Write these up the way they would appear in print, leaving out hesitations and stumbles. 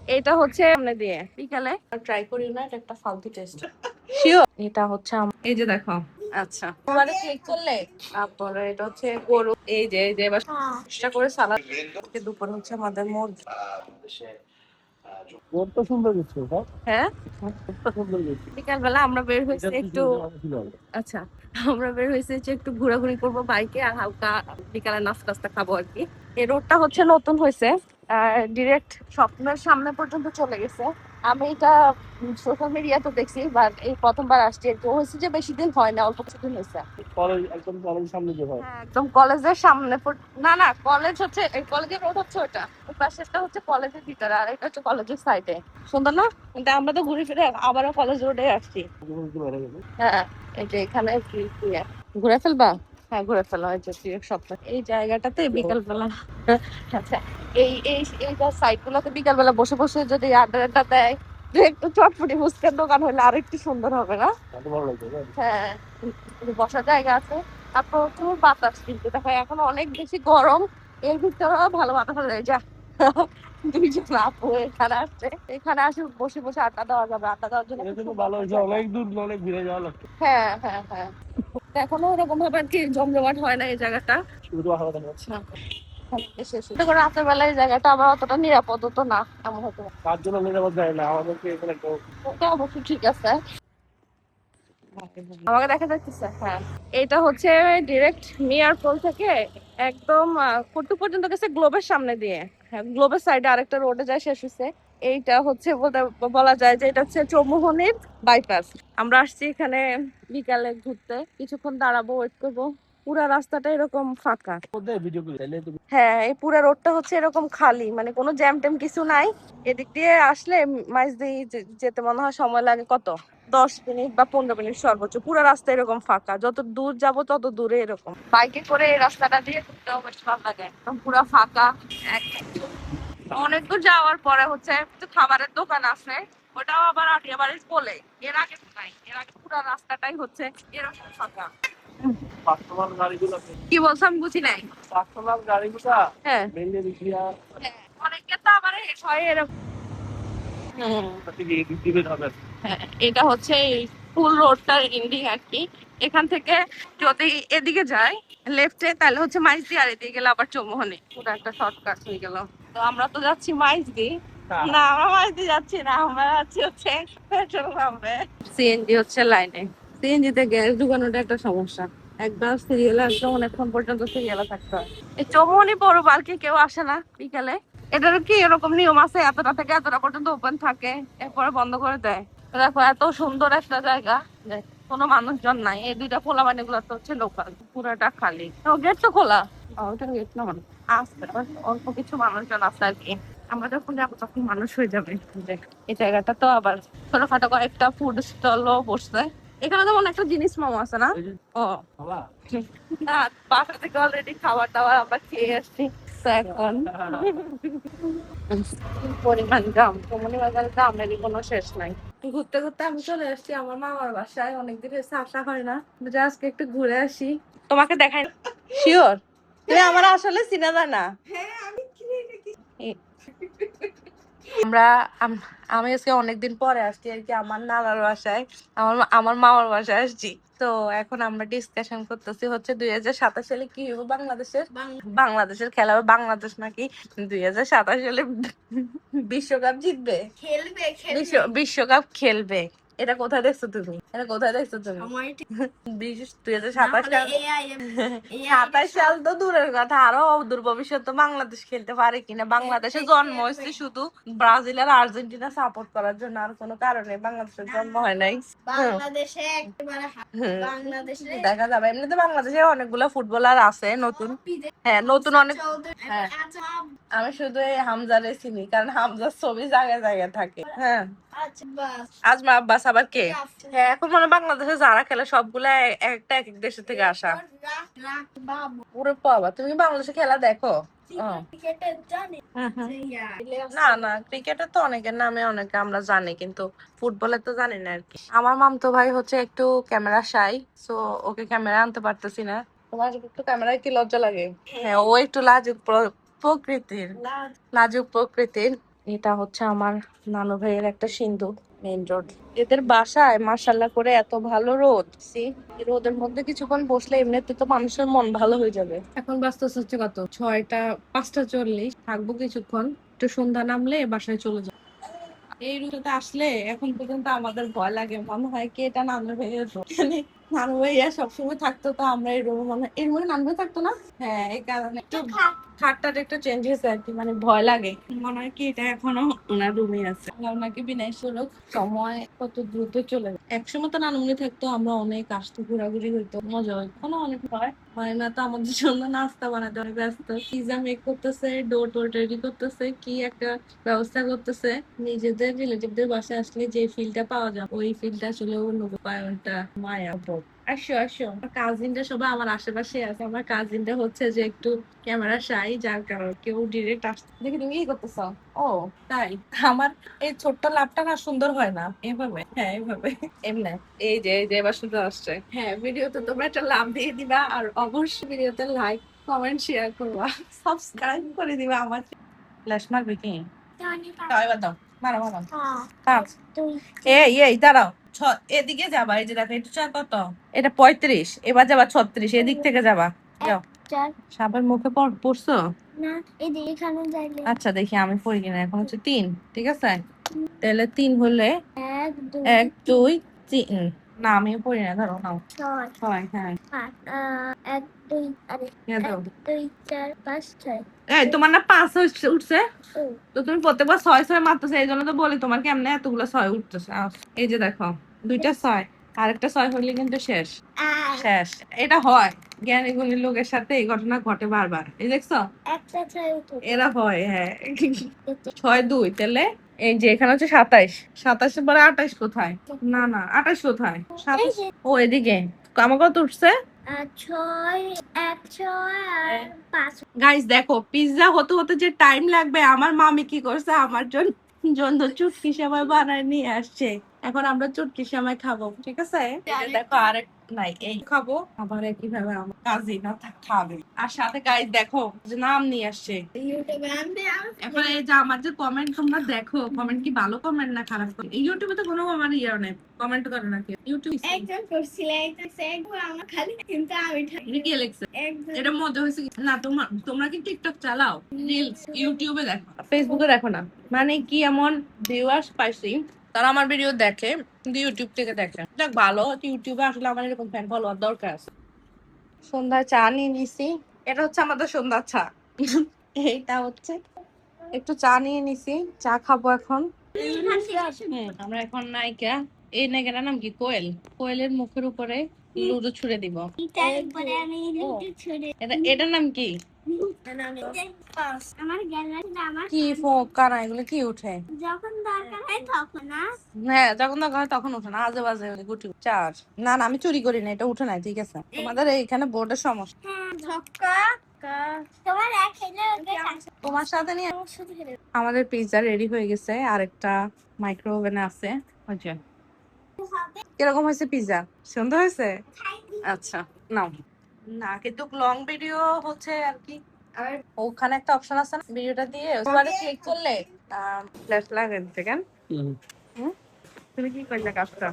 এটা হচ্ছে সামনে দিয়ে বিকালে ট্রাই করি না, এটা একটা ফালতু টেস্ট। শিওর এটা হচ্ছে এই যে দেখো। আচ্ছা তোমারে ক্লিক করলে তারপরে এটা হচ্ছে গরু, এই যে এবার চেষ্টা করে সালাদ। দুপুর হচ্ছে আমাদের মুরগি। রোডটা সুন্দর কিছু হ্যাঁ রোডটা সুন্দর কিছু বিকাল বেলা আমরা বের হয়েছি একটু। আচ্ছা আমরা বের হয়েছি যে একটু ঘোরাঘুরি করবো বাইকে, আর হালকা বিকালে নাস্তা টাস্তা খাবো আর কি। এই রোডটা হচ্ছে নতুন হয়েছে, ডিরেক্ট স্বপ্নের সামনে পর্যন্ত চলে গেছে। আমি এটা সোশ্যাল মিডিয়াতে দেখছি, বাট এই প্রথমবার আসছি। তো হয়েছে যে বেশি দিন হয় না, অল্প কিছুদিন হয়েছে। কলেজ একদম কলেজ সামনে যে হয়। হ্যাঁ একদম কলেজের সামনে না না, কলেজ হচ্ছে এই কলেজের রোড হচ্ছে ওটা, ওই পাশেরটা হচ্ছে কলেজের ভিতরে, আর এটা হচ্ছে কলেজের সাইডে। সুন্দর না? কিন্তু আমরা তো ঘুরে ফিরে আবারও কলেজ রোডে আসছি। হ্যাঁ এই যে এখানে ঘুরে ফেলবা। হ্যাঁ ঘুরে ফেলা হয় যে সপ্তাহ এই জায়গাটাতে বিকাল বেলা। আচ্ছা এই এই এইটা সাইড গুলোতে বিকাল বেলা বসে বসে যদি আড্ডা দেয়, একটু চটপটি ফুচকার দোকান হলে আর একটু সুন্দর হবে না? হ্যাঁ বসার জায়গা আছে, তারপর প্রচুর বাতাস। কিন্তু দেখো এখন অনেক বেশি গরম, এর ভিতরেও ভালো বাতাস হয়ে যায়। দুইজন আপু এখানে আসছে, এখানে আসে বসে বসে আড্ডা দেওয়া যাবে। আড্ডা দেওয়ার জন্য ভালো হয়েছে, অনেক দূর অনেক ঘুরে যাওয়া লাগতো। হ্যাঁ হ্যাঁ হ্যাঁ এখনো ওরকম ভাবে আর কি জমজমাট হয় না এই জায়গাটা। শুধু হাওয়া দেখা যাচ্ছে। রাতের বেলা এই জায়গাটা আবার অতটা নিরাপদ তো না, এমন হতো। তার জন্য নিরাপদ যায় না, আমাদেরকে এখানে ওটা অবশ্যই ঠিক আছে। আমাকে দেখা যাচ্ছে। হ্যাঁ এটা হচ্ছে ডিরেক্ট মিয়ারপোল থেকে একদম কটুক পর্যন্ত গেছে গ্লোবের সামনে দিয়ে। হ্যাঁ গ্লোবের সাইডে আরেকটা রোডে যায় শেষ হচ্ছে। এইটা হচ্ছে বলা যায় যে এটা হচ্ছে চৌমুহনীর বাইপাস। আমরা আসছি এখানে বিকালে ঘুরতে, কিছুক্ষণ দাঁড়াবো, ওয়েট করবো। পুরা রাস্তাটা এরকম ফাঁকা। হ্যাঁ এই পুরা রোডটা হচ্ছে এরকম খালি, মানে কোনো জ্যাম ট্যাম কিছু নাই। এদিক দিয়ে আসলে মাইজদিহি যেতে মনে হয় সময় লাগে কত 10 মিনিট বা 15 মিনিট সর্বোচ্চ। পুরো রাস্তা এরকম ফাঁকা, যত দূর যাব তত দূরে এরকম। বাইকে করে এই রাস্তাটা দিয়ে ঘুরতেও বেশ ভালো লাগে, একদম পুরো ফাঁকা। অনেক দূর যাওয়ার পরে হচ্ছে একটু খাবারের দোকান আছে, ওটাও আবার আটিয়া বাড়ি বলে। এর আগে নাই, এর আগে পুরো রাস্তাটাই হচ্ছে এরকম ফাঁকা। কি বলছো আমি বুঝি নাই। হ্যাঁ অনেকে তো আবার হয় এরকম। এটা হচ্ছে ফুল রোডটার এন্ডিং আর কি। এখান থেকে যদি এদিকে যায় লেফটে, তাহলে হচ্ছে মাইজদি, আর এদিকে গেলে আবার চৌমুহনী। পুরো একটা শর্টকাট হয়ে গেল। তো আমরা তো যাচ্ছি মাইজদি। না আমরা মাইজদি যাচ্ছি না, আমরা যাচ্ছি হচ্ছে পেট্রোল পাম্পে। সিএনজি হচ্ছে লাইনে, সিএনজি তে গ্যাস ঢুকানোটা একটা সমস্যা। একবার সিরিয়ালে আসলে অনেকক্ষণ পর্যন্ত সিরিয়ালে থাকতে হয়। এই চৌমুহনী পৌর পার্কে কেউ আসে না বিকালে? এটার কি এরকম নিয়ম আছে এতটা থেকে এতটা পর্যন্ত ওপেন থাকে, এরপরে বন্ধ করে দেয়? দেখো এত সুন্দর একটা জায়গা, কোনো মানুষজন নাই। এই দুইটা খোলা মানে গুলো তো হচ্ছে লোকাল, পুরাটা খালি। গেট তো খোলা, ওটা গেট না মানে আসতে অল্প কিছু মানুষজন আছে আর কি। আমরা যখন যাবো তখন মানুষ হয়ে যাবে। এই জায়গাটা তো আবার ছোটখাটো কয়েকটা ফুড স্টলও বসছে। এখানে যেমন একটা জিনিস মোমো আছে না? ও না, বাসা থেকে অলরেডি খাবার দাবার আমরা খেয়ে আসছি। তো এখন পরিমাণ দাম, কমনি বাজারে দামেরই কোনো শেষ নাই। ঘুরতে ঘুরতে আমি চলে আসছি আমার মামার বাসায়, অনেকদিন হয়েছে আসা হয় না, আজকে একটু ঘুরে আসি। তোমাকে দেখাই। শিওর তুমি আমার আসলে চিনা জানা? আমরা আমি আজকে অনেকদিন পরে আসছি আর কি আমার নানার বাসায়, আমার মামার বাসায় আসছি। তো এখন আমরা ডিসকাশন করতেছি হচ্ছে 2027 সালে কি হবে বাংলাদেশের। বাংলাদেশের খেলা হবে, বাংলাদেশ নাকি 2027 সালে বিশ্বকাপ জিতবে, বিশ্বকাপ খেলবে। এটা কোথায় দেখছো তুমি? এটা কোথায় দেখছো তুমি? 2027 সাল তো দূরের কথা, আরো দূর ভবিষ্যৎ বাংলাদেশ খেলতে পারে কিনা। বাংলাদেশে জন্ম হয়েছে শুধু ব্রাজিল আর আর্জেন্টিনা সাপোর্ট করার জন্য, আর কোনো কারণে বাংলাদেশের জন্ম হয় নাই। দেখা যাবে। এমনিতে বাংলাদেশে অনেকগুলো ফুটবলার আছে নতুন। হ্যাঁ নতুন অনেক। হ্যাঁ আমি শুধু এই হামজারে চিনি, কারণ হামজার ছবি জায়গায় জায়গায় থাকে। হ্যাঁ আজমা আব্বাস আবার কে? হ্যাঁ এখন মানে বাংলাদেশে যারা খেলে সবগুলা একটা এক এক দেশের থেকে আসা। ওরে বাবা তুমি বাংলাদেশে খেলা দেখো? না না ক্রিকেটে তো অনেকের নামে অনেকে আমরা জানি, কিন্তু ফুটবলে তো জানি না আর কি। আমার মামতো ভাই হচ্ছে একটু ক্যামেরা শাই, সো ওকে ক্যামেরা আনতে পারতেছি না। তোমার একটু ক্যামেরায় কি লজ্জা লাগে? হ্যাঁ ও একটু লাজুক প্রকৃতির, লাজুক প্রকৃতির। এটা হচ্ছে আমার নানু ভাইয়ের একটা সিন্ধু মেইন রোড। এদের বাসায় মাশাল্লাহ করে এত ভালো রোদ, সি এই রোদের মধ্যে কিছুক্ষণ বসলে এমনিতে তো মানুষের মন ভালো হয়ে যাবে। এখন বাজতেছে হচ্ছে কত 6টা 5টা 40, থাকবো কিছুক্ষণ, একটু সন্ধ্যা নামলে বাসায় চলে যাবো। এই রুটে আসলে এখন পর্যন্ত আমাদের ভয় লাগে, মনে হয় কি এটা নানু ভাইয়ের room। মানে নানু ভাইয়া সবসময় থাকতো, তো আমরা এই রুমে মনে হয় এর মধ্যে নানু ভাই থাকতো না। হ্যাঁ, এই কারণে একটু খাটটার একটু চেঞ্জ হয়েছে আর কি, মানে ভয় লাগে, মনে হয় কি এটা এখনো ওনার রুমে আছে। আল্লাহ ওনাকে বিনাশ করুক, সময় কত দ্রুত চলে যায়। একসময় তো নানুমনি থাকতো, আমরা অনেক আসতো, ঘোরাঘুরি হইতো, মজা হইতো, এখনো অনেক হয়। হয় না তো আমাদের জন্য নাস্তা বানাতে অনেক ব্যস্ত, পিজা মেক করতেছে, ডোর টোর রেডি করতেছে, কি একটা ব্যবস্থা করতেছে। নিজেদের রিলেটিভদের বাসায় আসলে যে ফিলটা পাওয়া যায় ওই ফিলটা আসলে অন্য পায়, ওটা মায়া বল। আসো আসো, আমার কাজিনটা সবাই আমার আশেপাশে আছে। আমার কাজিনটা হচ্ছে যে একটু ক্যামেরা শাই, যার কারণে কেউ ডিরেক্ট আসতে দেখি তুমি কি করতেছ। ও তাই, আমার এই ছোট্ট লাভটা না সুন্দর হয় না এভাবে, হ্যাঁ এভাবে এমনি। এই যে এবার সুন্দর আসছে। হ্যাঁ, ভিডিওতে তোমরা একটা লাভ দিয়ে দিবা, আর অবশ্যই ভিডিওতে লাইক কমেন্ট শেয়ার করবা, সাবস্ক্রাইব করে দিবা আমার। ফ্ল্যাশ মারবে কি? দাও এবার দাও, মারো মারো। পাঁচ। এই দাঁড়াও, এদিকে যাবা, এই যে দেখো এটা কত, এটা 35, এবার যাবা 36, এদিক থেকে যাবা, যাও। সাপের মুখে পড়ছো? আচ্ছা দেখি আমি পড়ি কিনা, এখন হচ্ছে 3, ঠিক আছে। তাহলে 3 হলে 1 2 3, না আমিও পড়ি না, ধরো নাও। 6, হ্যাঁ। ইয়া দাও। এই তোমার না 5 উঠছে, তো তুমি প্রত্যেকবার 6 মারতেছো, এই জন্য তো বলি তোমার কেমনে এতগুলো 6 উঠতেছে। এই যে দেখো, 2টা 6, আরেকটা 6 হইলে কিন্তু শেষ। শেষ। এটা হয়, জ্ঞানী গুণী লোকের সাথে এই ঘটনা ঘটে বারবার, এই দেখছো, এরা হয়, হ্যাঁ। 6 2, তাহলে এই যে এখানে হচ্ছে 27, 27 পরে 28 কোথায়? না না 28 কোথায়? 27 ও এদিকে। আমার কত উঠছে? গাইস দেখো, পিৎজা হতে হতে যে টাইম লাগবে, আমার মামি কি করছে আমার জন্য জন্য চুটকি সেমাই বানায় নিয়ে আসছে। এখন আমরা চুটকি সেমাই খাবো, ঠিক আছে। এই যে দেখো আরেক নাই, এই খাবো, আবার কিভাবে আমার কাজিন খাবে। আর সাথে গাইস দেখো যে নাম নিয়ে আসছে। এখন এই যে আমার যে কমেন্ট তোমরা দেখো, কমেন্ট কি ভালো কমেন্ট না খারাপ কমেন্ট? এই ইউটিউবে তো কোনো আমার ইয়ে নেই, কমেন্ট করে নাকি ইউটিউব একজন করছিল, একজন আমার খালি, কিন্তু আমি কি লেখছে এটা মজা হয়েছে না? তোমরা কি টিকটক চালাও, রিলস ইউটিউবে দেখো, ফেসবুকে দেখো না? মানে কি এমন ভিউয়ার্স পাইছি, তারা আমার ভিডিও দেখে কিন্তু ইউটিউব থেকে দেখে। দেখ ভালো, ইউটিউবে আসলে আমার এরকম ফ্যান ফলোয়ার দরকার আছে। সন্ধ্যায় চা নিয়ে নিছি, এটা হচ্ছে আমাদের সন্ধ্যার চা। এইটা হচ্ছে একটু চা নিয়ে নিছি, চা খাবো এখন। আমরা এখন নায়িকা, এই নায়িকাটার নাম কি? কোয়েল। কোয়েলের মুখের উপরে লুডো ছুড়ে দিব। এটার নাম কি? কি ফোকা না, এগুলো কি উঠে? যখন দরকার হয় তখন না, হ্যাঁ যখন দরকার হয় তখন উঠে না, আজে বাজে গুটি চার। না না আমি চুরি করি না, এটা উঠে নাই, ঠিক আছে। তোমাদের এইখানে বোর্ডের সমস্যা। তোমার সাথে নিয়ে আমাদের পিৎজা রেডি হয়ে গেছে, আরেকটা মাইক্রো ওভেনে আছে। কিরকম হয়েছে পিৎজা? সুন্দর হয়েছে? আচ্ছা নাও। না কিন্তু লং ভিডিও হচ্ছে আর কি, আর ওখানে একটা অপশন আছে না, ভিডিওটা দিয়ে ওখানে ক্লিক করলে ফ্ল্যাশ লাগে দেখেন। তুমি কি করলে কাজটা?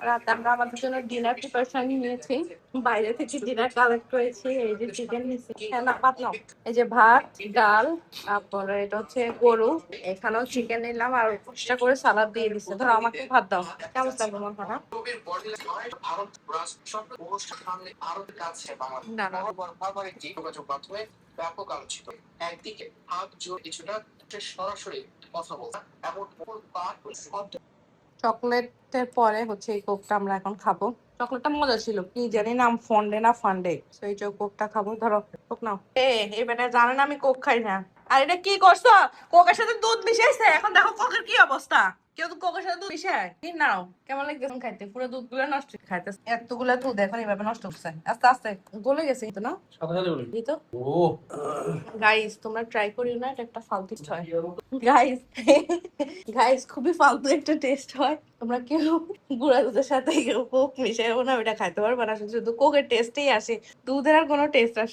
রাতে আমরা আমাদের জন্য ডিনার প্রিপারেশন নিয়েছি, বাইরে থেকে ডিনার কালেক্ট করেছি। এই যে চিকেন নিয়েছি, না ভাত নাও, এই যে ভাত ডাল, তারপরে এটা হচ্ছে গরু, এখানেও চিকেন নিলাম, আর এক্সট্রা করে সালাদ দিয়ে দিচ্ছে। ধরো আমাকে ভাত দাও, কেমন লাগবে আমার খানা? না না যোগাযোগ মাধ্যমে ব্যাপক আলোচিত। একদিকে হাত জোর কিছুটা সরাসরি কথা বলছে, এমন চকলেটের পরে হচ্ছে এই কোকটা আমরা এখন খাবো। চকলেটটা মজা ছিল, কি জানি নাম, ফন্ডে না ফান্ডে, তো এই যে কোকটা খাবো। ধরো কোক নাও। এবারে জানে না আমি কোক খাই না। আর এটা কি করছো? কোকের সাথে দুধ মিশাইছে, এখন দেখো কোকের কি অবস্থা। কেউ তো কোকের সাথে দুধ মিশায় কি? নাও, কেমন লাগতেছে খাইতে? পুরো দুধ গুলো নষ্ট খাইতেছে, এতগুলা দুধ এখন এইভাবে নষ্ট হচ্ছে, আস্তে আস্তে গলে গেছে কিন্তু না। এই তো গাইস, তোমরা ট্রাই করিও না, এটা একটা ফালতু হয় গাইস। গাইস খুবই ফালতু একটা টেস্ট হয়, তোমরা কেউ গুঁড়া দুধের সাথে কোক মিশাইও না, ওটা খাইতে পারবে না, শুধু কোকের টেস্টেই আসে, দুধের আর কোনো টেস্ট আসে